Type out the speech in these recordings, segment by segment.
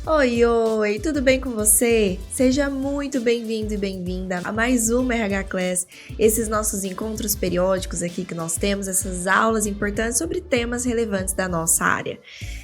Oi, oi, tudo bem com você? Seja muito bem-vindo e bem-vinda a mais uma RH Class, esses nossos encontros periódicos aqui que nós temos, essas aulas importantes sobre temas relevantes da nossa área.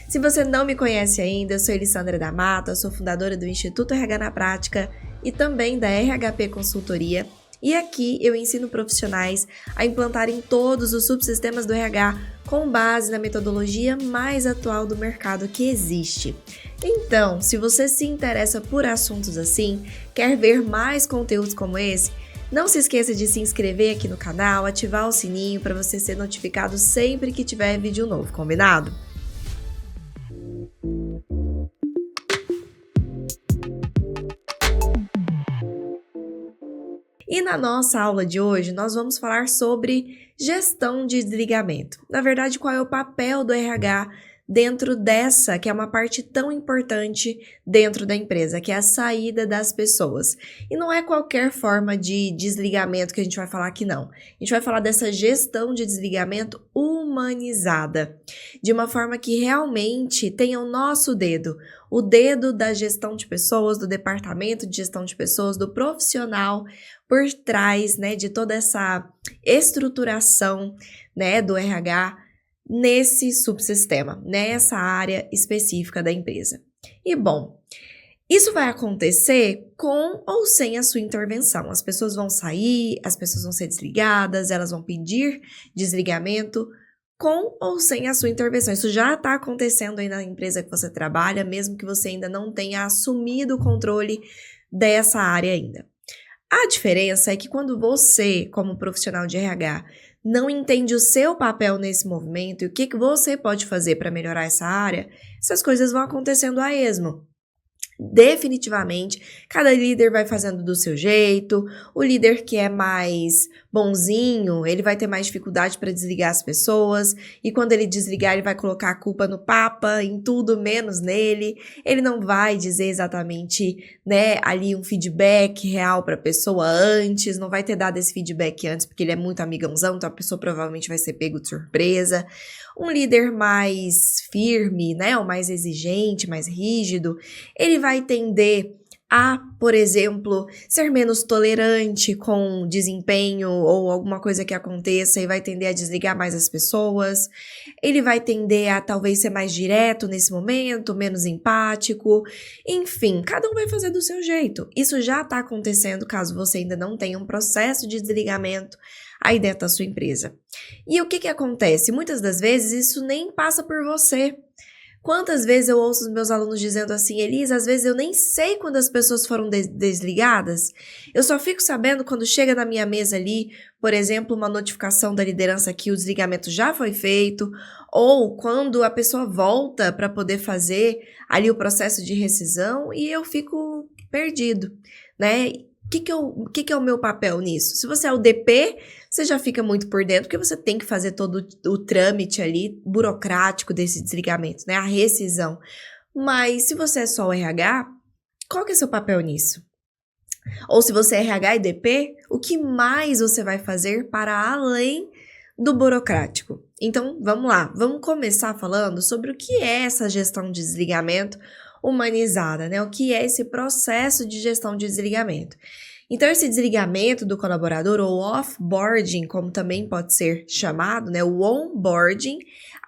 Se você não me conhece ainda, eu sou Elissandra da Mata, sou fundadora do Instituto RH na Prática e também da RHP Consultoria. E aqui eu ensino profissionais a implantarem todos os subsistemas do RH com base na metodologia mais atual do mercado que existe. Então, se você se interessa por assuntos assim, quer ver mais conteúdos como esse, não se esqueça de se inscrever aqui no canal, ativar o sininho para você ser notificado sempre que tiver vídeo novo, combinado? E na nossa aula de hoje, nós vamos falar sobre gestão de desligamento. Na verdade, qual é o papel do RH dentro dessa, que é uma parte tão importante dentro da empresa, que é a saída das pessoas. E não é qualquer forma de desligamento que a gente vai falar aqui, não. A gente vai falar dessa gestão de desligamento humanizada, de uma forma que realmente tenha o nosso dedo, o dedo da gestão de pessoas, do departamento de gestão de pessoas, do profissional por trás, de toda essa estruturação, do RH nesse subsistema, nessa área específica da empresa. E bom, isso vai acontecer com ou sem a sua intervenção. As pessoas vão sair, as pessoas vão ser desligadas, elas vão pedir desligamento com ou sem a sua intervenção. Isso já está acontecendo aí na empresa que você trabalha, mesmo que você ainda não tenha assumido o controle dessa área ainda. A diferença é que quando você, como profissional de RH, não entende o seu papel nesse movimento e o que você pode fazer para melhorar essa área, essas coisas vão acontecendo a esmo. Definitivamente, cada líder vai fazendo do seu jeito, o líder que é mais bonzinho, ele vai ter mais dificuldade para desligar as pessoas, e quando ele desligar, ele vai colocar a culpa no papa, em tudo menos nele, ele não vai dizer exatamente, ali um feedback real para a pessoa antes, não vai ter dado esse feedback antes, porque ele é muito amigãozão, então a pessoa provavelmente vai ser pego de surpresa. Um líder mais firme, ou mais exigente, mais rígido, ele vai tender a, por exemplo, ser menos tolerante com desempenho ou alguma coisa que aconteça e vai tender a desligar mais as pessoas. Ele vai tender a talvez ser mais direto nesse momento, menos empático. Enfim, cada um vai fazer do seu jeito. Isso já está acontecendo caso você ainda não tenha um processo de desligamento aí dentro da sua empresa. E o que acontece? Muitas das vezes isso nem passa por você. Quantas vezes eu ouço os meus alunos dizendo assim, Elisa, às vezes eu nem sei quando as pessoas foram desligadas, eu só fico sabendo quando chega na minha mesa ali, por exemplo, uma notificação da liderança que o desligamento já foi feito, ou quando a pessoa volta para poder fazer ali o processo de rescisão e eu fico perdido, O que é o meu papel nisso? Se você é o DP, você já fica muito por dentro, porque você tem que fazer todo o trâmite ali burocrático desse desligamento, a rescisão. Mas se você é só o RH, qual que é o seu papel nisso? Ou se você é RH e DP, o que mais você vai fazer para além do burocrático? Então, vamos lá, vamos começar falando sobre o que é essa gestão de desligamento humanizada, O que é esse processo de gestão de desligamento? Então, esse desligamento do colaborador, ou offboarding, como também pode ser chamado, o onboarding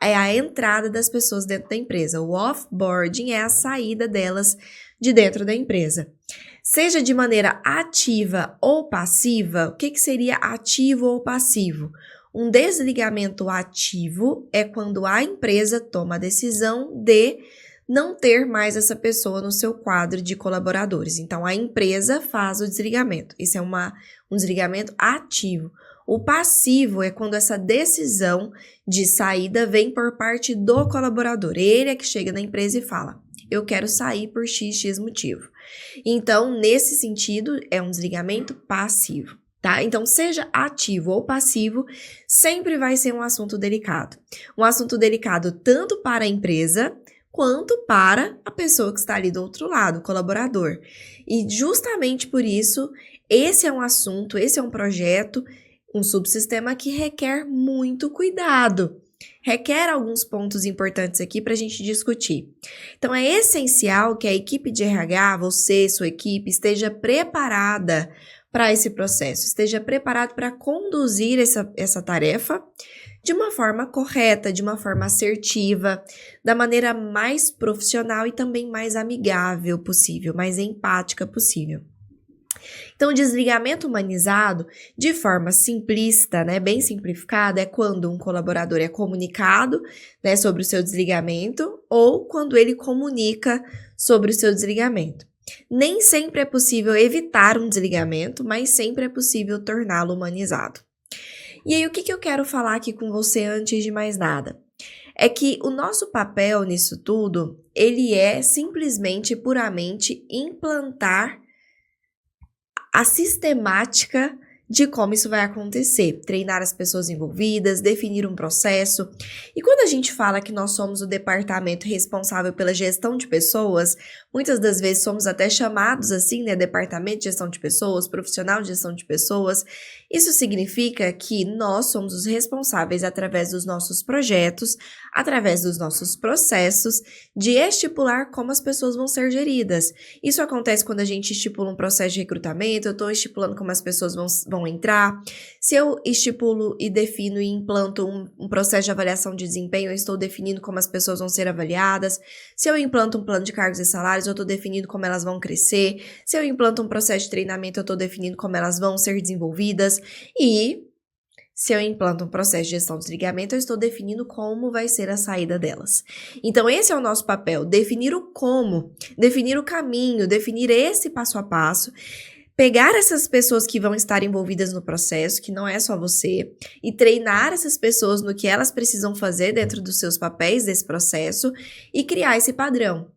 é a entrada das pessoas dentro da empresa. O offboarding é a saída delas de dentro da empresa. Seja de maneira ativa ou passiva, o que seria ativo ou passivo? Um desligamento ativo é quando a empresa toma a decisão de não ter mais essa pessoa no seu quadro de colaboradores. Então, a empresa faz o desligamento. Isso é um desligamento ativo. O passivo é quando essa decisão de saída vem por parte do colaborador. Ele é que chega na empresa e fala, eu quero sair por XX motivo. Então, nesse sentido, é um desligamento passivo. Então, seja ativo ou passivo, sempre vai ser um assunto delicado. Um assunto delicado tanto para a empresa quanto para a pessoa que está ali do outro lado, o colaborador. E justamente por isso, esse é um assunto, esse é um projeto, um subsistema que requer muito cuidado. requer alguns pontos importantes aqui para a gente discutir. Então, é essencial que a equipe de RH, você, sua equipe, esteja preparada para esse processo, esteja preparado para conduzir essa tarefa de uma forma correta, de uma forma assertiva, da maneira mais profissional e também mais amigável possível, mais empática possível. Então, o desligamento humanizado, de forma simplista, né, bem simplificada, é quando um colaborador é comunicado, né, sobre o seu desligamento ou quando ele comunica sobre o seu desligamento. Nem sempre é possível evitar um desligamento, mas sempre é possível torná-lo humanizado. E aí, o que eu quero falar aqui com você antes de mais nada? É que o nosso papel nisso tudo, ele é simplesmente, puramente implantar a sistemática de como isso vai acontecer, treinar as pessoas envolvidas, definir um processo. E quando a gente fala que nós somos o departamento responsável pela gestão de pessoas, muitas das vezes somos até chamados assim, né, departamento de gestão de pessoas, profissional de gestão de pessoas. Isso significa que nós somos os responsáveis através dos nossos projetos, através dos nossos processos, de estipular como as pessoas vão ser geridas. Isso acontece quando a gente estipula um processo de recrutamento, eu estou estipulando como as pessoas vão entrar. Se eu estipulo e defino e implanto um processo de avaliação de desempenho, eu estou definindo como as pessoas vão ser avaliadas. Se eu implanto um plano de cargos e salários, eu estou definindo como elas vão crescer. Se eu implanto um processo de treinamento, eu estou definindo como elas vão ser desenvolvidas. E se eu implanto um processo de gestão de desligamento, eu estou definindo como vai ser a saída delas. Então, esse é o nosso papel, definir o como, definir o caminho, definir esse passo a passo, pegar essas pessoas que vão estar envolvidas no processo, que não é só você, e treinar essas pessoas no que elas precisam fazer dentro dos seus papéis desse processo e criar esse padrão.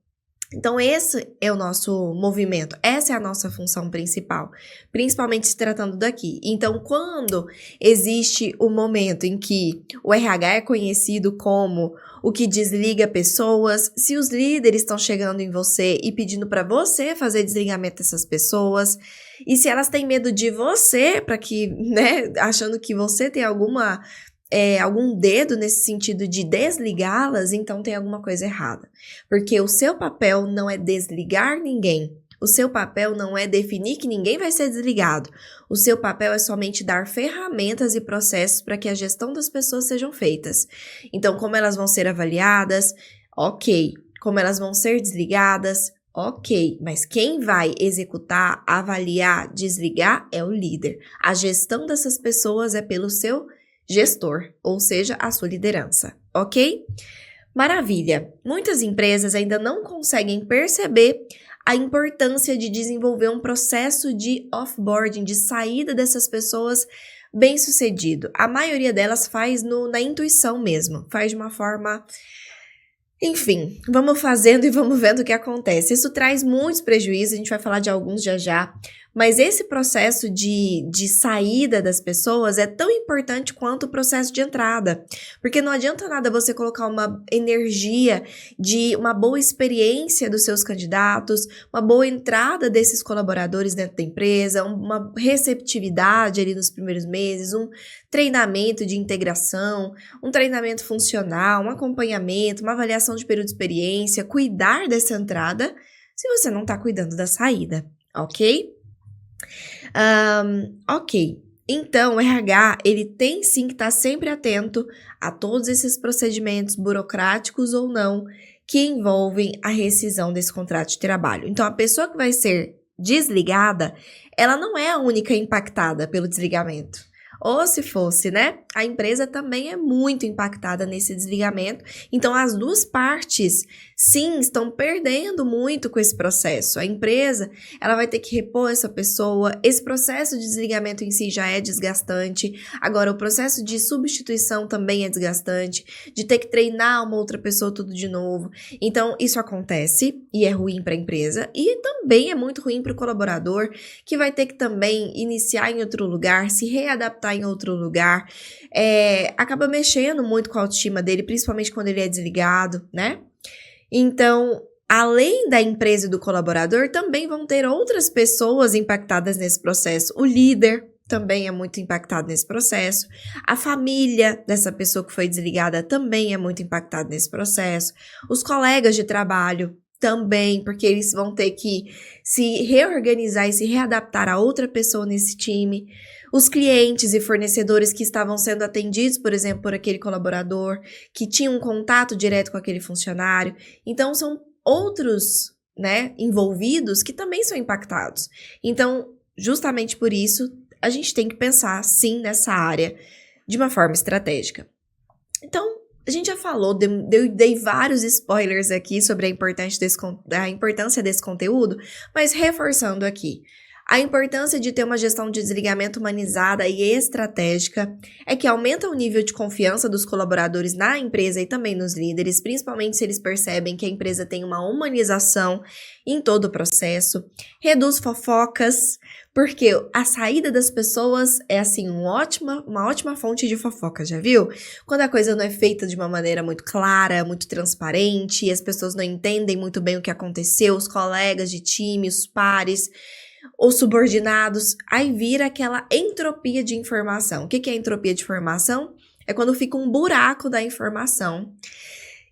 Então, esse é o nosso movimento, essa é a nossa função principal, principalmente se tratando daqui. Então, quando existe o momento em que o RH é conhecido como o que desliga pessoas, se os líderes estão chegando em você e pedindo para você fazer desligamento dessas pessoas, e se elas têm medo de você, para que, né, achando que você tem algum dedo nesse sentido de desligá-las, então tem alguma coisa errada. Porque o seu papel não é desligar ninguém. O seu papel não é definir que ninguém vai ser desligado. O seu papel é somente dar ferramentas e processos para que a gestão das pessoas sejam feitas. Então, como elas vão ser avaliadas? Ok. Como elas vão ser desligadas? Ok. Mas quem vai executar, avaliar, desligar é o líder. A gestão dessas pessoas é pelo seu gestor, ou seja, a sua liderança, ok? Maravilha! Muitas empresas ainda não conseguem perceber a importância de desenvolver um processo de offboarding, de saída dessas pessoas bem sucedido. A maioria delas faz na intuição mesmo, faz de uma forma... Enfim, vamos fazendo e vamos vendo o que acontece. Isso traz muitos prejuízos, a gente vai falar de alguns já, mas esse processo de saída das pessoas é tão importante quanto o processo de entrada, porque não adianta nada você colocar uma energia de uma boa experiência dos seus candidatos, uma boa entrada desses colaboradores dentro da empresa, uma receptividade ali nos primeiros meses, um treinamento de integração, um treinamento funcional, um acompanhamento, uma avaliação de período de experiência, cuidar dessa entrada, se você não está cuidando da saída, ok? Ok, então o RH, ele tem sim que estar sempre atento a todos esses procedimentos burocráticos ou não que envolvem a rescisão desse contrato de trabalho. Então, a pessoa que vai ser desligada, ela não é a única impactada pelo desligamento. Ou se fosse, né? A empresa também é muito impactada nesse desligamento. Então, as duas partes, sim, estão perdendo muito com esse processo. A empresa, ela vai ter que repor essa pessoa. Esse processo de desligamento em si já é desgastante. Agora, o processo de substituição também é desgastante. De ter que treinar uma outra pessoa tudo de novo. Então, isso acontece e é ruim para a empresa. E também é muito ruim para o colaborador, que vai ter que também iniciar em outro lugar, se readaptar em outro lugar, acaba mexendo muito com a autoestima dele, principalmente quando ele é desligado, né? Então, além da empresa e do colaborador, também vão ter outras pessoas impactadas nesse processo. O líder, também é muito impactado nesse processo. A família dessa pessoa que foi desligada também é muito impactada nesse processo. Os colegas de trabalho também, porque eles vão ter que se reorganizar e se readaptar a outra pessoa nesse time. Os clientes e fornecedores que estavam sendo atendidos, por exemplo, por aquele colaborador, que tinha um contato direto com aquele funcionário. Então, são outros, né, envolvidos que também são impactados. Então, justamente por isso, a gente tem que pensar, sim, nessa área de uma forma estratégica. Então, a gente já falou, dei vários spoilers aqui sobre a importância desse conteúdo, mas reforçando aqui. A importância de ter uma gestão de desligamento humanizada e estratégica é que aumenta o nível de confiança dos colaboradores na empresa e também nos líderes, principalmente se eles percebem que a empresa tem uma humanização em todo o processo, reduz fofocas, porque a saída das pessoas é, assim, uma ótima fonte de fofoca, já viu? Quando a coisa não é feita de uma maneira muito clara, muito transparente, e as pessoas não entendem muito bem o que aconteceu, os colegas de time, os pares, os subordinados, aí vira aquela entropia de informação. O que é entropia de informação? É quando fica um buraco da informação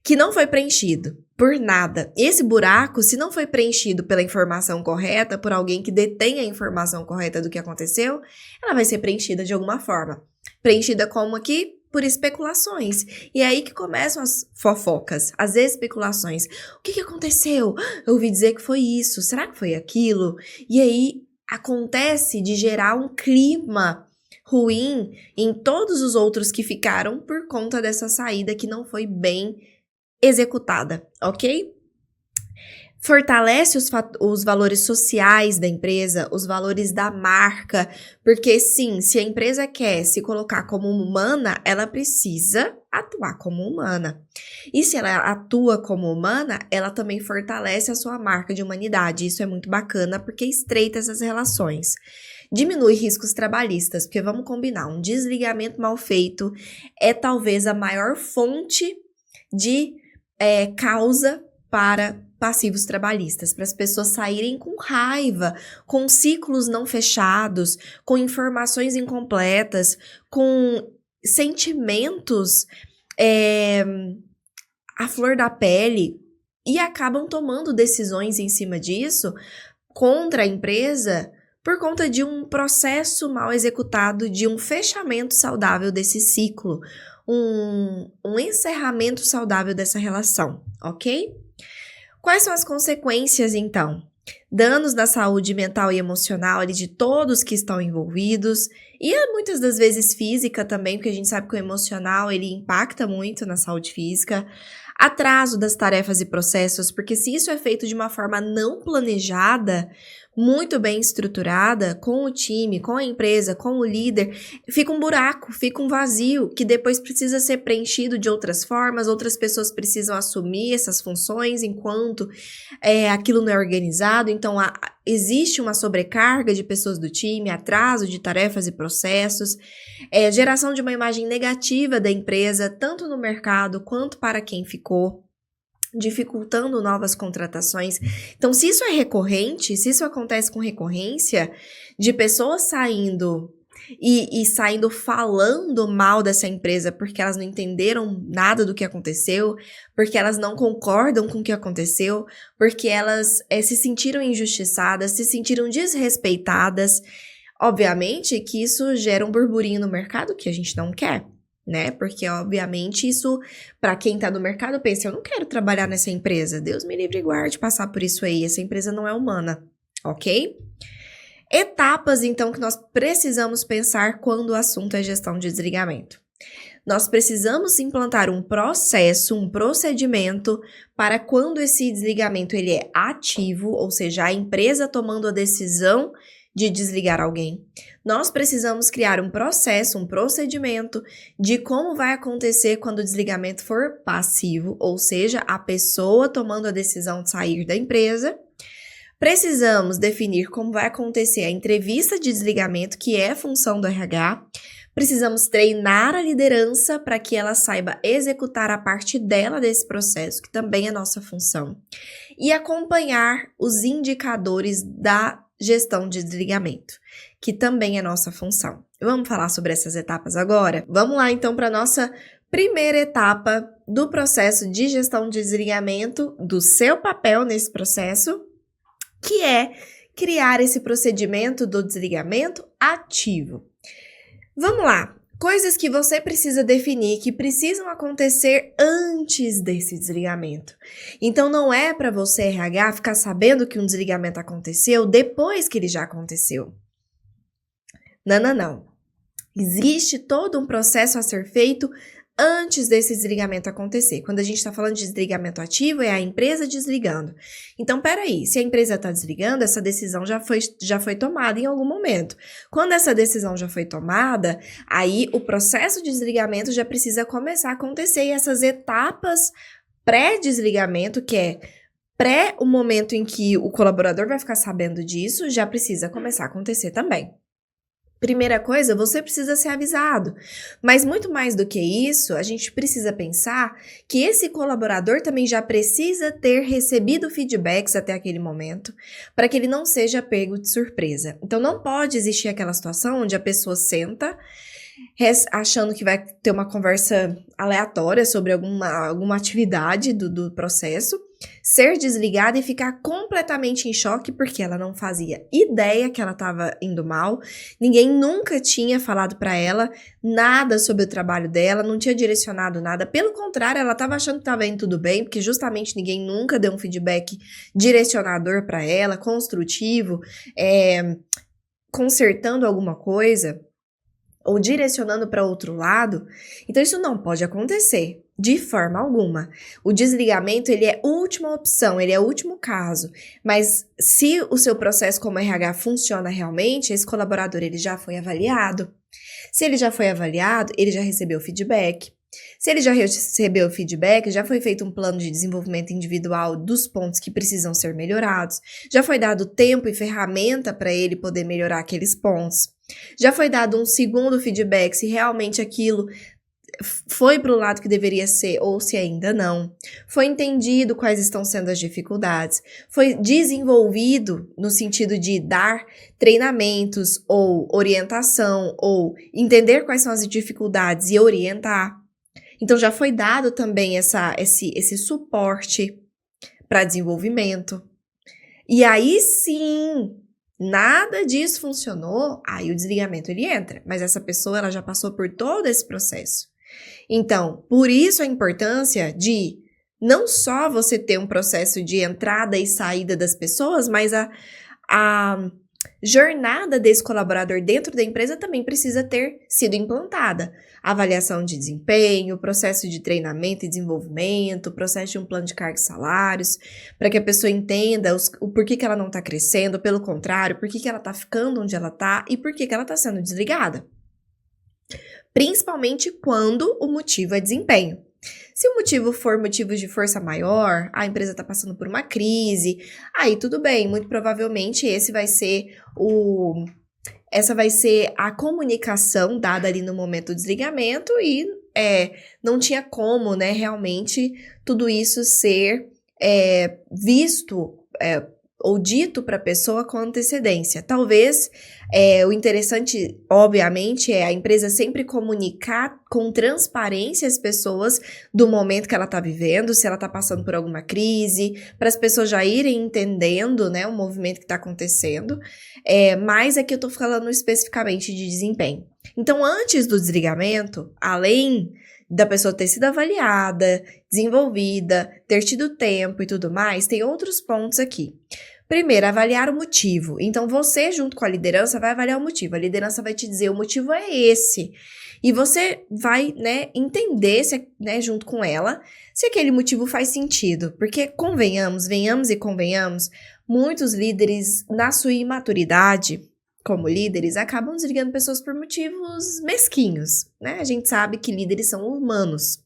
que não foi preenchido por nada. Esse buraco, se não foi preenchido pela informação correta, por alguém que detém a informação correta do que aconteceu, ela vai ser preenchida de alguma forma. Preenchida como aqui? Por especulações. E é aí que começam as fofocas, as especulações. O que aconteceu? Eu ouvi dizer que foi isso. Será que foi aquilo? E aí acontece de gerar um clima ruim em todos os outros que ficaram por conta dessa saída que não foi bem executada, ok? Fortalece os valores sociais da empresa, os valores da marca, porque sim, se a empresa quer se colocar como humana, ela precisa atuar como humana. E se ela atua como humana, ela também fortalece a sua marca de humanidade. Isso é muito bacana porque estreita essas relações. Diminui riscos trabalhistas, porque vamos combinar, um desligamento mal feito é talvez a maior fonte de causa para passivos trabalhistas, para as pessoas saírem com raiva, com ciclos não fechados, com informações incompletas, com sentimentos à flor da pele e acabam tomando decisões em cima disso contra a empresa por conta de um processo mal executado, de um fechamento saudável desse ciclo, um encerramento saudável dessa relação, ok? Quais são as consequências, então? Danos na saúde mental e emocional de todos que estão envolvidos, e muitas das vezes física também, porque a gente sabe que o emocional ele impacta muito na saúde física. Atraso das tarefas e processos, porque se isso é feito de uma forma não planejada, muito bem estruturada, com o time, com a empresa, com o líder, fica um buraco, fica um vazio, que depois precisa ser preenchido de outras formas, outras pessoas precisam assumir essas funções enquanto aquilo não é organizado, então existe uma sobrecarga de pessoas do time, atraso de tarefas e processos, geração de uma imagem negativa da empresa, tanto no mercado quanto para quem ficou, dificultando novas contratações. Então, se isso é recorrente, se isso acontece com recorrência, de pessoas saindo e saindo falando mal dessa empresa porque elas não entenderam nada do que aconteceu, porque elas não concordam com o que aconteceu, porque elas se sentiram injustiçadas, se sentiram desrespeitadas, obviamente que isso gera um burburinho no mercado que a gente não quer, né? Porque, obviamente, isso, para quem tá no mercado, pensa, eu não quero trabalhar nessa empresa. Deus me livre e guarde passar por isso aí. Essa empresa não é humana, ok? Etapas, então, que nós precisamos pensar quando o assunto é gestão de desligamento. Nós precisamos implantar um processo, um procedimento para quando esse desligamento ele é ativo, ou seja, a empresa tomando a decisão de desligar alguém. Nós precisamos criar um processo, um procedimento de como vai acontecer quando o desligamento for passivo, ou seja, a pessoa tomando a decisão de sair da empresa. Precisamos definir como vai acontecer a entrevista de desligamento, que é função do RH. Precisamos treinar a liderança para que ela saiba executar a parte dela desse processo, que também é nossa função. E acompanhar os indicadores da gestão de desligamento, que também é nossa função. Vamos falar sobre essas etapas agora? Vamos lá então para a nossa primeira etapa do processo de gestão de desligamento, do seu papel nesse processo, que é criar esse procedimento do desligamento ativo. Vamos lá, coisas que você precisa definir, que precisam acontecer antes desse desligamento. Então não é para você, RH, ficar sabendo que um desligamento aconteceu depois que ele já aconteceu. Não. Existe todo um processo a ser feito antes desse desligamento acontecer. Quando a gente está falando de desligamento ativo, é a empresa desligando. Então, peraí, se a empresa está desligando, essa decisão já foi tomada em algum momento. Quando essa decisão já foi tomada, aí o processo de desligamento já precisa começar a acontecer. E essas etapas pré-desligamento, que é o momento em que o colaborador vai ficar sabendo disso, já precisa começar a acontecer também. Primeira coisa, você precisa ser avisado. Mas muito mais do que isso, a gente precisa pensar que esse colaborador também já precisa ter recebido feedbacks até aquele momento, para que ele não seja pego de surpresa. Então não pode existir aquela situação onde a pessoa senta achando que vai ter uma conversa aleatória sobre alguma atividade do processo, ser desligada e ficar completamente em choque porque ela não fazia ideia que ela estava indo mal, ninguém nunca tinha falado para ela nada sobre o trabalho dela, não tinha direcionado nada, pelo contrário, ela estava achando que estava indo tudo bem, porque justamente ninguém nunca deu um feedback direcionador para ela, construtivo, consertando alguma coisa, ou direcionando para outro lado. Então isso não pode acontecer de forma alguma. O desligamento, ele é última opção, ele é o último caso, mas se o seu processo como RH funciona realmente, esse colaborador ele já foi avaliado. Se ele já foi avaliado, ele já recebeu feedback. Se ele já recebeu feedback, já foi feito um plano de desenvolvimento individual dos pontos que precisam ser melhorados, já foi dado tempo e ferramenta para ele poder melhorar aqueles pontos, já foi dado um segundo feedback se realmente aquilo foi para o lado que deveria ser ou se ainda não, foi entendido quais estão sendo as dificuldades, foi desenvolvido no sentido de dar treinamentos ou orientação ou entender quais são as dificuldades e orientar. Então, já foi dado também esse suporte para desenvolvimento. E aí sim, nada disso funcionou, aí o desligamento ele entra. Mas essa pessoa ela já passou por todo esse processo. Então, por isso a importância de não só você ter um processo de entrada e saída das pessoas, mas a jornada desse colaborador dentro da empresa também precisa ter sido implantada. Avaliação de desempenho, processo de treinamento e desenvolvimento, processo de um plano de cargos e salários, para que a pessoa entenda o porquê que ela não está crescendo, pelo contrário, por que ela está ficando onde ela está e por que ela está sendo desligada. Principalmente quando o motivo é desempenho. Se o motivo for motivo de força maior, a empresa está passando por uma crise, aí tudo bem, muito provavelmente essa vai ser a comunicação dada ali no momento do desligamento e não tinha como, né, realmente tudo isso ser visto ou dito para a pessoa com antecedência. Talvez o interessante, obviamente, é a empresa sempre comunicar com transparência as pessoas do momento que ela está vivendo, se ela está passando por alguma crise, para as pessoas já irem entendendo, né, o movimento que está acontecendo. Mas aqui eu estou falando especificamente de desempenho. Então, antes do desligamento, além da pessoa ter sido avaliada, desenvolvida, ter tido tempo e tudo mais, tem outros pontos aqui. Primeiro, avaliar o motivo. Então, você, junto com a liderança, vai avaliar o motivo. A liderança vai te dizer, o motivo é esse. E você vai, né, entender, junto com ela, se aquele motivo faz sentido. Porque, venhamos e convenhamos, muitos líderes, na sua imaturidade, como líderes, acabam desligando pessoas por motivos mesquinhos, né? A gente sabe que líderes são humanos.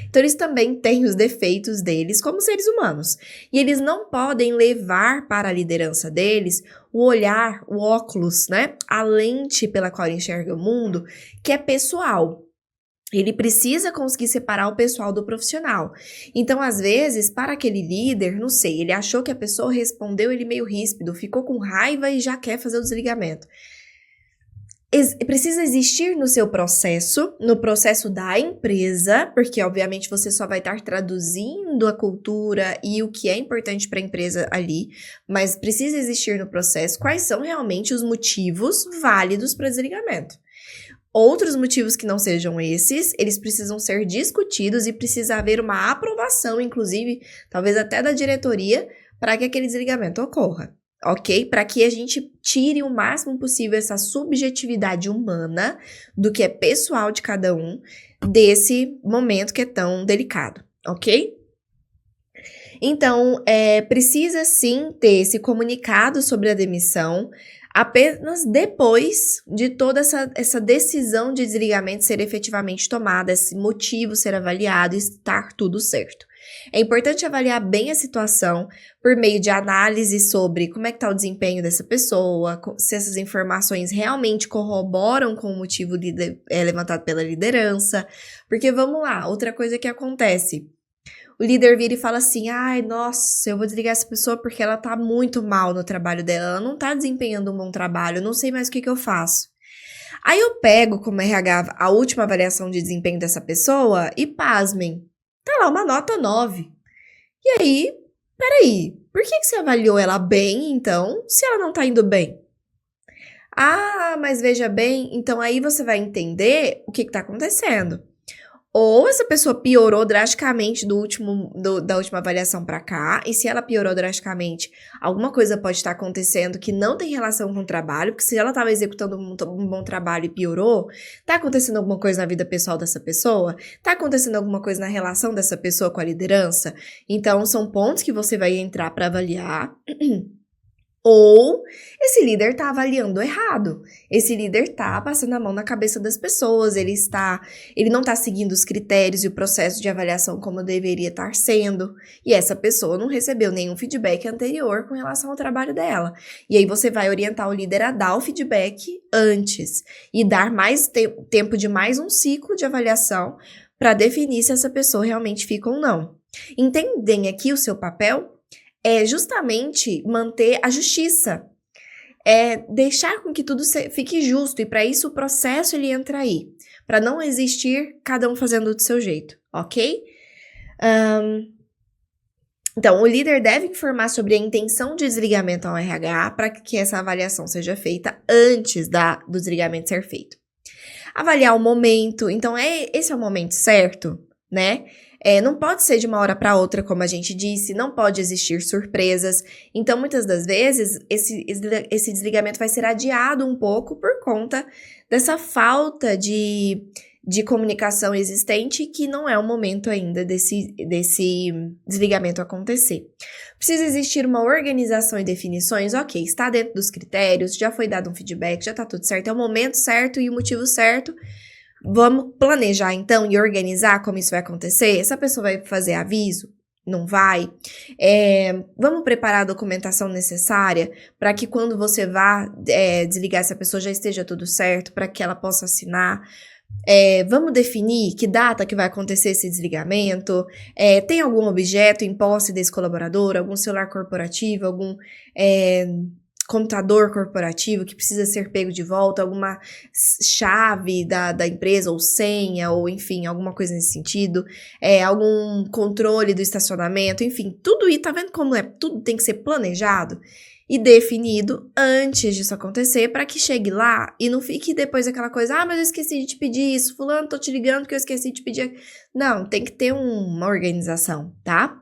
Então, eles também têm os defeitos deles como seres humanos. E eles não podem levar para a liderança deles o olhar, o óculos, né? A lente pela qual ele enxerga o mundo, que é pessoal. Ele precisa conseguir separar o pessoal do profissional. Então, às vezes, para aquele líder, não sei, ele achou que a pessoa respondeu ele meio ríspido, ficou com raiva e já quer fazer o desligamento. Precisa existir no seu processo, no processo da empresa, porque obviamente você só vai estar traduzindo a cultura e o que é importante para a empresa ali, mas precisa existir no processo quais são realmente os motivos válidos para desligamento. Outros motivos que não sejam esses, eles precisam ser discutidos e precisa haver uma aprovação, inclusive, talvez até da diretoria, para que aquele desligamento ocorra. Ok? Para que a gente tire o máximo possível essa subjetividade humana do que é pessoal de cada um desse momento que é tão delicado, ok? Então, precisa sim ter esse comunicado sobre a demissão apenas depois de toda essa decisão de desligamento ser efetivamente tomada, esse motivo ser avaliado e estar tudo certo. É importante avaliar bem a situação por meio de análise sobre como é que está o desempenho dessa pessoa, se essas informações realmente corroboram com o motivo levantado pela liderança. Porque vamos lá, outra coisa que acontece, o líder vira e fala assim, ai, nossa, eu vou desligar essa pessoa porque ela tá muito mal no trabalho dela, ela não tá desempenhando um bom trabalho, eu não sei mais o que eu faço. Aí eu pego como RH a última avaliação de desempenho dessa pessoa e pasmem, tá lá uma nota 9. E aí, peraí, por que você avaliou ela bem, então, se ela não tá indo bem? Ah, mas veja bem, então aí você vai entender o que tá acontecendo. Ou essa pessoa piorou drasticamente da última avaliação para cá, e se ela piorou drasticamente, alguma coisa pode estar acontecendo que não tem relação com o trabalho, porque se ela estava executando um bom trabalho e piorou, tá acontecendo alguma coisa na vida pessoal dessa pessoa? Tá acontecendo alguma coisa na relação dessa pessoa com a liderança? Então, são pontos que você vai entrar para avaliar. Ou esse líder tá avaliando errado. Esse líder tá passando a mão na cabeça das pessoas, ele não tá seguindo os critérios e o processo de avaliação como deveria estar sendo. E essa pessoa não recebeu nenhum feedback anterior com relação ao trabalho dela. E aí você vai orientar o líder a dar o feedback antes e dar mais tempo de mais um ciclo de avaliação para definir se essa pessoa realmente fica ou não. Entendem aqui o seu papel? É justamente manter a justiça, deixar com que tudo fique justo, e para isso o processo ele entra aí, para não existir cada um fazendo do seu jeito, ok? Então, o líder deve informar sobre a intenção de desligamento ao RH para que essa avaliação seja feita antes do desligamento ser feito. Avaliar o momento, então esse é o momento certo, né? Não pode ser de uma hora para outra, como a gente disse, não pode existir surpresas. Então, muitas das vezes, esse desligamento vai ser adiado um pouco por conta dessa falta de comunicação existente, que não é o momento ainda desse desligamento acontecer. Precisa existir uma organização e definições, ok, está dentro dos critérios, já foi dado um feedback, já está tudo certo, é o momento certo e o motivo certo. Vamos planejar, então, e organizar como isso vai acontecer? Essa pessoa vai fazer aviso? Não vai? Vamos preparar a documentação necessária para que quando você vá desligar essa pessoa já esteja tudo certo, para que ela possa assinar. Vamos definir que data que vai acontecer esse desligamento. Tem algum objeto em posse desse colaborador, algum celular corporativo, algum computador corporativo que precisa ser pego de volta, alguma chave da empresa, ou senha, ou enfim, alguma coisa nesse sentido, algum controle do estacionamento, enfim, tudo isso, tá vendo como tudo tem que ser planejado e definido antes disso acontecer, para que chegue lá e não fique depois aquela coisa, mas eu esqueci de te pedir isso, fulano, tô te ligando porque eu esqueci de te pedir. Não, tem que ter uma organização, tá?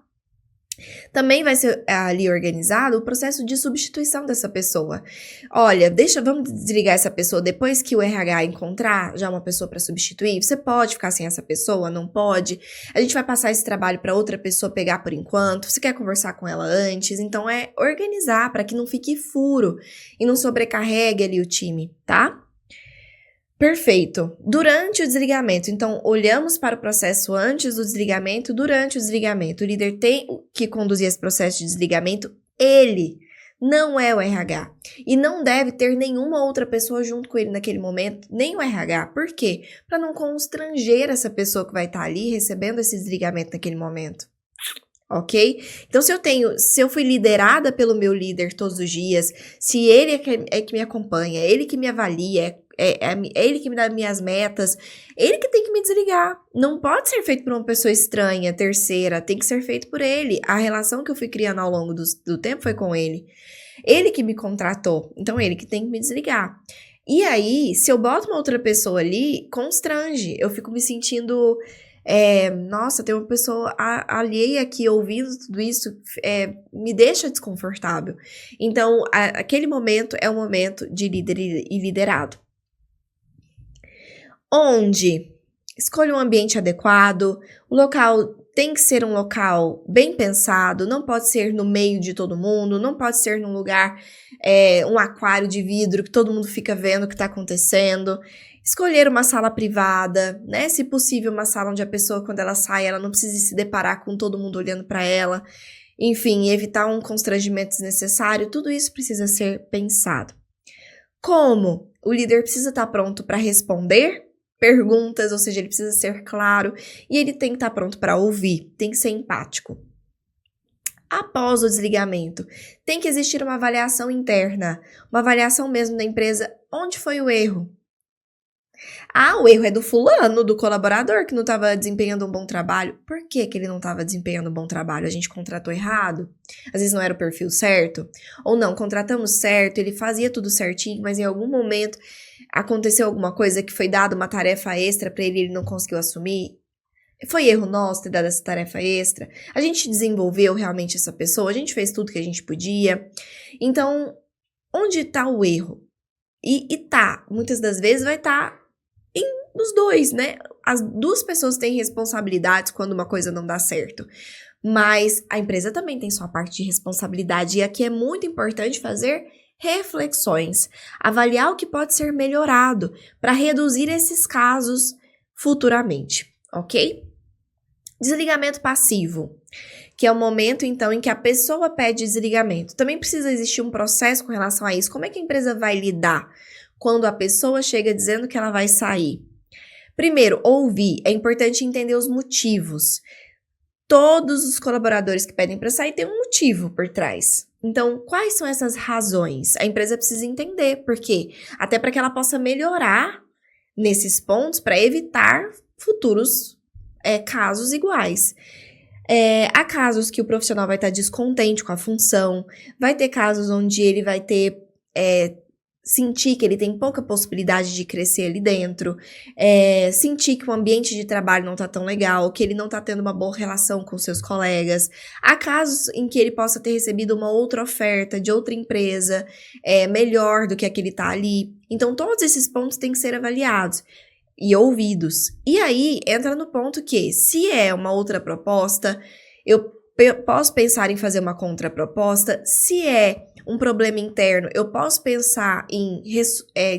Também vai ser ali organizado o processo de substituição dessa pessoa. Olha, vamos desligar essa pessoa depois que o RH encontrar já uma pessoa para substituir. Você pode ficar sem essa pessoa? Não pode? A gente vai passar esse trabalho para outra pessoa pegar por enquanto. Você quer conversar com ela antes? Então é organizar para que não fique furo e não sobrecarregue ali o time, tá? Perfeito. Durante o desligamento, então, olhamos para o processo antes do desligamento, durante o desligamento. O líder tem que conduzir esse processo de desligamento, ele não é o RH. E não deve ter nenhuma outra pessoa junto com ele naquele momento, nem o RH. Por quê? Para não constranger essa pessoa que vai estar ali recebendo esse desligamento naquele momento. Ok? Então, se eu fui liderada pelo meu líder todos os dias, se ele é que me acompanha, ele que me avalia, é ele que me dá minhas metas, ele que tem que me desligar. Não pode ser feito por uma pessoa estranha, terceira, tem que ser feito por ele. A relação que eu fui criando ao longo do tempo foi com ele. Ele que me contratou, então ele que tem que me desligar. E aí, se eu boto uma outra pessoa ali, constrange. Eu fico me sentindo... nossa, tem uma pessoa alheia aqui ouvindo tudo isso, me deixa desconfortável. Então, aquele momento é um momento de líder e liderado. Onde escolha um ambiente adequado, o local tem que ser um local bem pensado, não pode ser no meio de todo mundo, não pode ser num lugar, um aquário de vidro que todo mundo fica vendo o que está acontecendo. Escolher uma sala privada, né? Se possível, uma sala onde a pessoa, quando ela sai, ela não precise se deparar com todo mundo olhando para ela. Enfim, evitar um constrangimento desnecessário, tudo isso precisa ser pensado. Como o líder precisa estar pronto para responder perguntas, ou seja, ele precisa ser claro e ele tem que estar pronto para ouvir, tem que ser empático. Após o desligamento, tem que existir uma avaliação interna, uma avaliação mesmo da empresa, onde foi o erro? Ah, o erro é do fulano, do colaborador que não estava desempenhando um bom trabalho. Por que que ele não estava desempenhando um bom trabalho? A gente contratou errado? Às vezes não era o perfil certo? Ou não, contratamos certo, ele fazia tudo certinho, mas em algum momento aconteceu alguma coisa que foi dada uma tarefa extra para ele e ele não conseguiu assumir? Foi erro nosso ter dado essa tarefa extra? A gente desenvolveu realmente essa pessoa? A gente fez tudo que a gente podia? Então, onde está o erro? Muitas das vezes vai estar nos dois, né? As duas pessoas têm responsabilidades quando uma coisa não dá certo. Mas a empresa também tem sua parte de responsabilidade. E aqui é muito importante fazer reflexões. Avaliar o que pode ser melhorado para reduzir esses casos futuramente, ok? Desligamento passivo, que é o momento, então, em que a pessoa pede desligamento. Também precisa existir um processo com relação a isso. Como é que a empresa vai lidar quando a pessoa chega dizendo que ela vai sair? Primeiro, ouvir. É importante entender os motivos. Todos os colaboradores que pedem para sair têm um motivo por trás. Então, quais são essas razões? A empresa precisa entender por quê. Até para que ela possa melhorar nesses pontos para evitar futuros casos iguais. Há casos que o profissional vai estar descontente com a função, vai ter casos onde ele vai ter sentir que ele tem pouca possibilidade de crescer ali dentro, sentir que o ambiente de trabalho não tá tão legal, que ele não tá tendo uma boa relação com seus colegas. Há casos em que ele possa ter recebido uma outra oferta de outra empresa, melhor do que a que ele tá ali. Então, todos esses pontos têm que ser avaliados e ouvidos. E aí, entra no ponto que, se é uma outra proposta, eu posso pensar em fazer uma contraproposta. Se é um problema interno, eu posso pensar em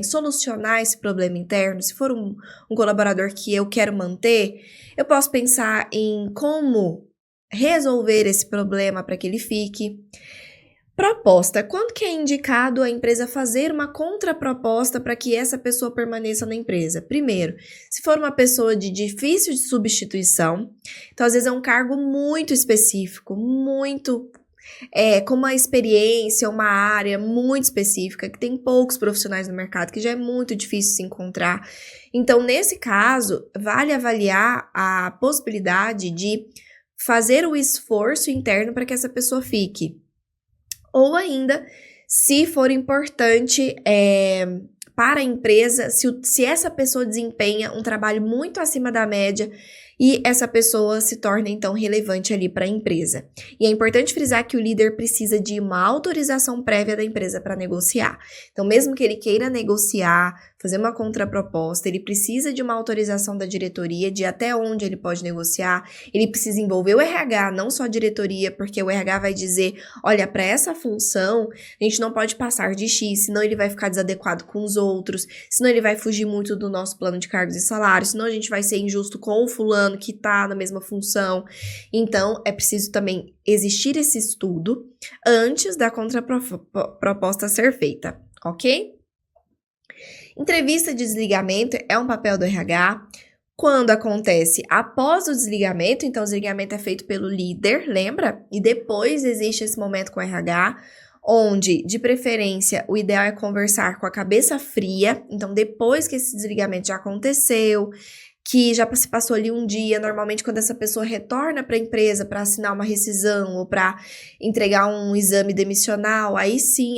solucionar esse problema interno. Se for um colaborador que eu quero manter, eu posso pensar em como resolver esse problema para que ele fique. Proposta. Quando que é indicado a empresa fazer uma contraproposta para que essa pessoa permaneça na empresa? Primeiro, se for uma pessoa de difícil de substituição, então às vezes é um cargo muito específico, muito com uma experiência, uma área muito específica, que tem poucos profissionais no mercado, que já é muito difícil se encontrar. Então, nesse caso, vale avaliar a possibilidade de fazer o esforço interno para que essa pessoa fique. Ou ainda, se for importante para a empresa, se essa pessoa desempenha um trabalho muito acima da média e essa pessoa se torna, então, relevante ali para a empresa. E é importante frisar que o líder precisa de uma autorização prévia da empresa para negociar. Então, mesmo que ele queira negociar, fazer uma contraproposta, ele precisa de uma autorização da diretoria de até onde ele pode negociar. Ele precisa envolver o RH, não só a diretoria, porque o RH vai dizer, olha, para essa função, a gente não pode passar de X, senão ele vai ficar desadequado com os outros, senão ele vai fugir muito do nosso plano de cargos e salários, senão a gente vai ser injusto com o fulano que está na mesma função. Então, é preciso também existir esse estudo antes da contraproposta ser feita, ok? Entrevista de desligamento é um papel do RH. Quando acontece após o desligamento, então o desligamento é feito pelo líder, lembra? E depois existe esse momento com o RH, onde, de preferência, o ideal é conversar com a cabeça fria. Então, depois que esse desligamento já aconteceu, que já se passou ali um dia, normalmente quando essa pessoa retorna para a empresa para assinar uma rescisão ou para entregar um exame demissional, aí sim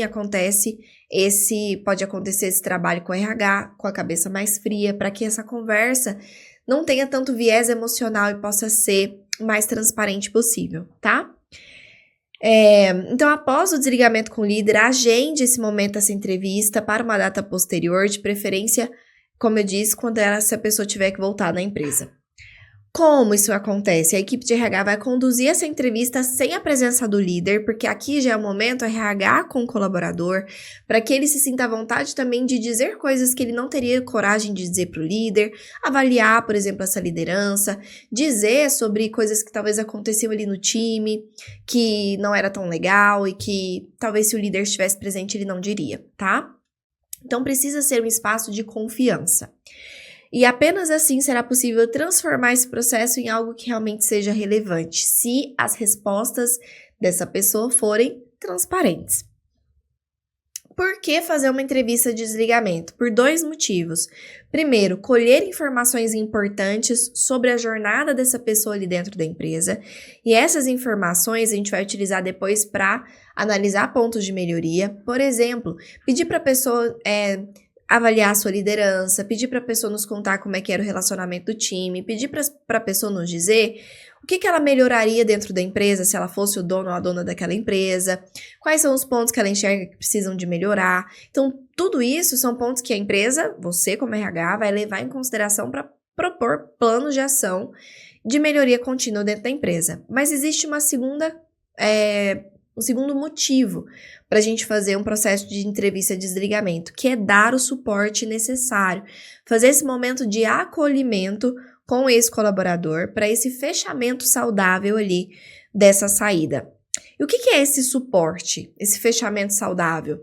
pode acontecer esse trabalho com o RH, com a cabeça mais fria, para que essa conversa não tenha tanto viés emocional e possa ser mais transparente possível, tá? Então, após o desligamento com o líder, agende esse momento, essa entrevista para uma data posterior, de preferência, como eu disse, quando essa pessoa tiver que voltar na empresa. Como isso acontece? A equipe de RH vai conduzir essa entrevista sem a presença do líder, porque aqui já é o momento RH com o colaborador, para que ele se sinta à vontade também de dizer coisas que ele não teria coragem de dizer para o líder, avaliar, por exemplo, essa liderança, dizer sobre coisas que talvez aconteciam ali no time, que não era tão legal e que talvez se o líder estivesse presente ele não diria, tá? Então precisa ser um espaço de confiança. E apenas assim será possível transformar esse processo em algo que realmente seja relevante, se as respostas dessa pessoa forem transparentes. Por que fazer uma entrevista de desligamento? Por 2 motivos. Primeiro, colher informações importantes sobre a jornada dessa pessoa ali dentro da empresa. E essas informações a gente vai utilizar depois para analisar pontos de melhoria. Por exemplo, pedir para a pessoa avaliar a sua liderança, pedir para a pessoa nos contar como é que era o relacionamento do time, pedir para a pessoa nos dizer o que ela melhoraria dentro da empresa se ela fosse o dono ou a dona daquela empresa, quais são os pontos que ela enxerga que precisam de melhorar. Então, tudo isso são pontos que a empresa, você como RH, vai levar em consideração para propor planos de ação de melhoria contínua dentro da empresa. Mas existe um segundo motivo para a gente fazer um processo de entrevista de desligamento, que é dar o suporte necessário, fazer esse momento de acolhimento com esse colaborador para esse fechamento saudável ali dessa saída. E o que é esse suporte, esse fechamento saudável?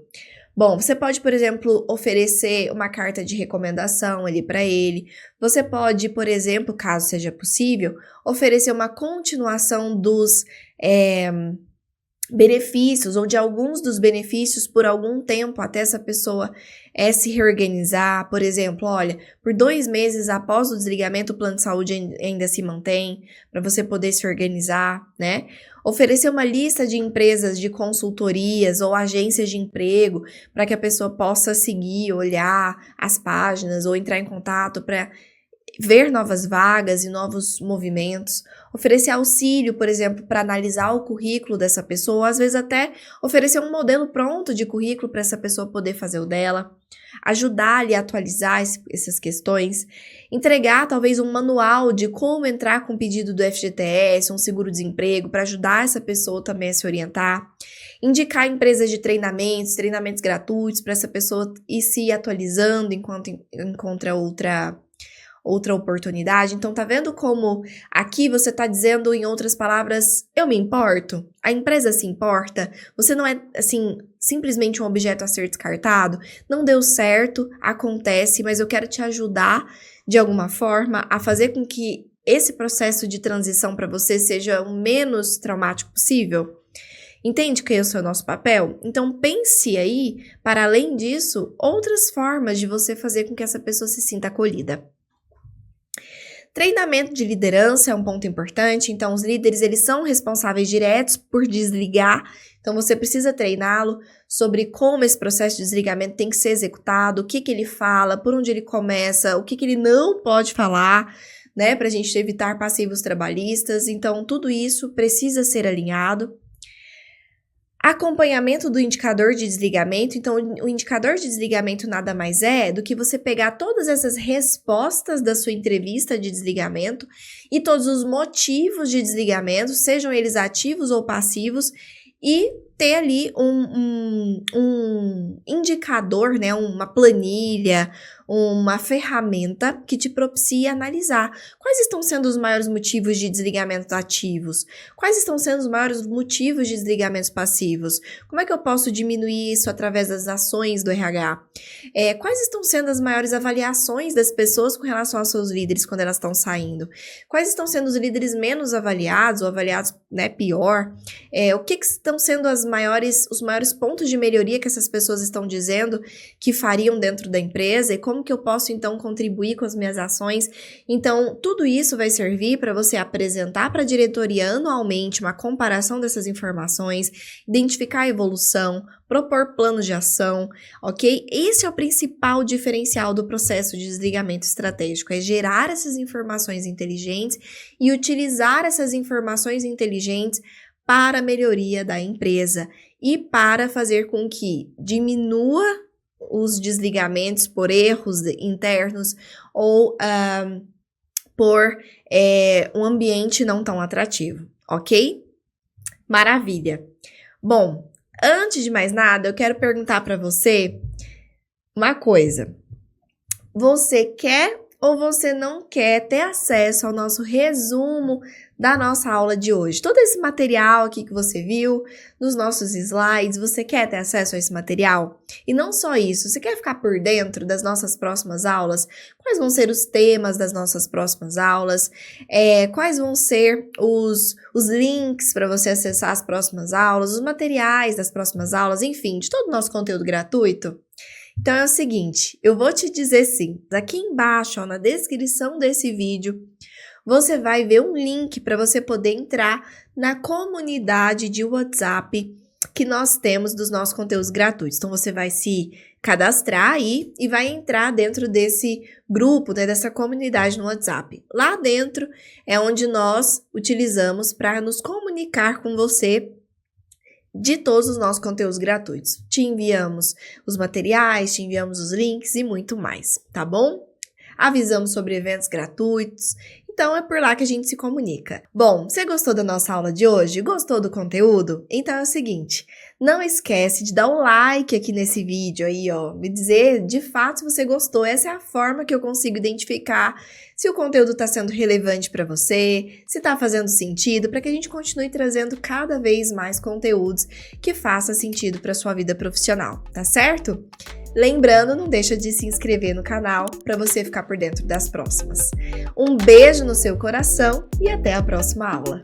Bom, você pode, por exemplo, oferecer uma carta de recomendação ali para ele. Você pode, por exemplo, caso seja possível, oferecer uma continuação dos benefícios ou de alguns dos benefícios por algum tempo até essa pessoa se reorganizar. Por exemplo, olha, por 2 meses após o desligamento, o plano de saúde ainda se mantém para você poder se organizar, né? Oferecer uma lista de empresas de consultorias ou agências de emprego para que a pessoa possa seguir, olhar as páginas ou entrar em contato para ver novas vagas e novos movimentos, oferecer auxílio, por exemplo, para analisar o currículo dessa pessoa, ou às vezes até oferecer um modelo pronto de currículo para essa pessoa poder fazer o dela, ajudar ali a atualizar essas questões, entregar talvez um manual de como entrar com o pedido do FGTS, um seguro-desemprego, para ajudar essa pessoa também a se orientar, indicar empresas de treinamentos gratuitos para essa pessoa ir se atualizando enquanto encontra outra oportunidade. Então, tá vendo como aqui você tá dizendo, em outras palavras, eu me importo? A empresa se importa? Você não é, assim, simplesmente um objeto a ser descartado? Não deu certo, acontece, mas eu quero te ajudar, de alguma forma, a fazer com que esse processo de transição para você seja o menos traumático possível? Entende que esse é o nosso papel? Então, pense aí, para além disso, outras formas de você fazer com que essa pessoa se sinta acolhida. Treinamento de liderança é um ponto importante, então os líderes eles são responsáveis diretos por desligar, então você precisa treiná-lo sobre como esse processo de desligamento tem que ser executado, o que ele fala, por onde ele começa, o que ele não pode falar, né, para a gente evitar passivos trabalhistas, então tudo isso precisa ser alinhado. Acompanhamento do indicador de desligamento. Então, o indicador de desligamento nada mais é do que você pegar todas essas respostas da sua entrevista de desligamento e todos os motivos de desligamento, sejam eles ativos ou passivos, e ter ali um indicador, né, uma planilha, uma ferramenta que te propicia analisar quais estão sendo os maiores motivos de desligamentos ativos, quais estão sendo os maiores motivos de desligamentos passivos, como é que eu posso diminuir isso através das ações do RH, quais estão sendo as maiores avaliações das pessoas com relação aos seus líderes quando elas estão saindo, quais estão sendo os líderes menos avaliados ou avaliados, né, pior, o que estão sendo os maiores pontos de melhoria que essas pessoas estão dizendo que fariam dentro da empresa e como que eu posso então contribuir com as minhas ações. Então, tudo isso vai servir para você apresentar para a diretoria anualmente uma comparação dessas informações, identificar a evolução, propor planos de ação, ok? Esse é o principal diferencial do processo de desligamento estratégico, é gerar essas informações inteligentes e utilizar essas informações inteligentes para a melhoria da empresa e para fazer com que diminua os desligamentos por erros internos ou por um ambiente não tão atrativo, ok? Maravilha! Bom, antes de mais nada, eu quero perguntar para você uma coisa. Você quer ou você não quer ter acesso ao nosso resumo da nossa aula de hoje? Todo esse material aqui que você viu, nos nossos slides, você quer ter acesso a esse material? E não só isso, você quer ficar por dentro das nossas próximas aulas? Quais vão ser os temas das nossas próximas aulas? Quais vão ser os links para você acessar as próximas aulas, os materiais das próximas aulas, enfim, de todo o nosso conteúdo gratuito? Então é o seguinte, eu vou te dizer sim, aqui embaixo, ó, na descrição desse vídeo, você vai ver um link para você poder entrar na comunidade de WhatsApp que nós temos dos nossos conteúdos gratuitos. Então você vai se cadastrar aí e vai entrar dentro desse grupo, né, dessa comunidade no WhatsApp. Lá dentro é onde nós utilizamos para nos comunicar com você de todos os nossos conteúdos gratuitos. Te enviamos os materiais, te enviamos os links e muito mais, tá bom? Avisamos sobre eventos gratuitos, então é por lá que a gente se comunica. Bom, você gostou da nossa aula de hoje? Gostou do conteúdo? Então é o seguinte, não esquece de dar um like aqui nesse vídeo aí, ó, me dizer de fato se você gostou. Essa é a forma que eu consigo identificar se o conteúdo está sendo relevante para você, se está fazendo sentido, para que a gente continue trazendo cada vez mais conteúdos que façam sentido para sua vida profissional, tá certo? Lembrando, não deixa de se inscrever no canal para você ficar por dentro das próximas. Um beijo no seu coração e até a próxima aula!